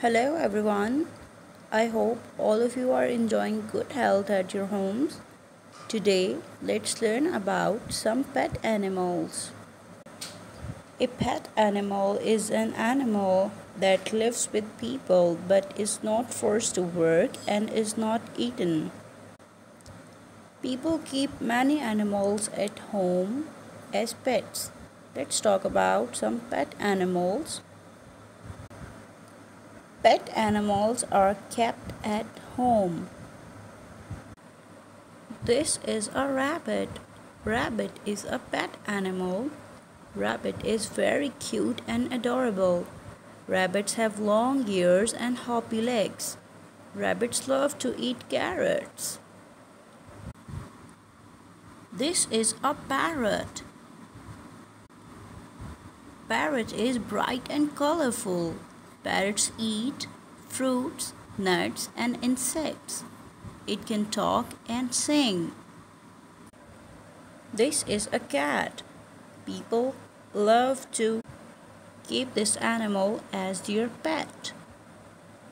Hello everyone. I hope all of you are enjoying good health at your homes. Today, let's learn about some pet animals. A pet animal is an animal that lives with people but is not forced to work and is not eaten. People keep many animals at home as pets. Let's talk about some pet animals. Pet animals are kept at home. This is a rabbit. Rabbit is a pet animal. Rabbit is very cute and adorable. Rabbits have long ears and hoppy legs. Rabbits love to eat carrots. This is a parrot. Parrot is bright and colorful. Parrots eat fruits, nuts, and insects. It can talk and sing. This is a cat. People love to keep this animal as their pet.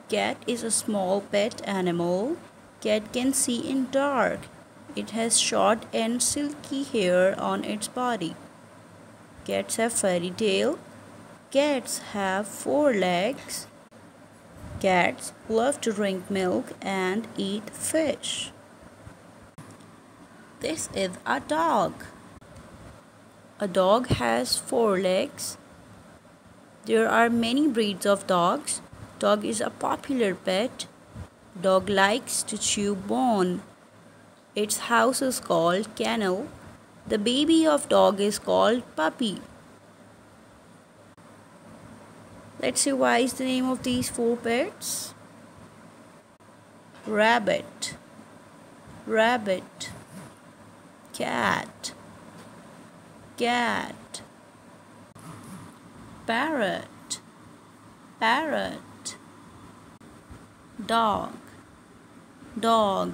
Cat is a small pet animal. Cat can see in dark. It has short and silky hair on its body. Cats have furry tail. Cats have 4 legs. Cats love to drink milk and eat fish. This is a dog. A dog has 4 legs. There are many breeds of dogs. Dog is a popular pet. Dog likes to chew bone. Its house is called kennel. The baby of dog is called puppy. Let's revise the name of these 4 pets. Rabbit, rabbit, cat, cat, parrot, parrot, dog, dog.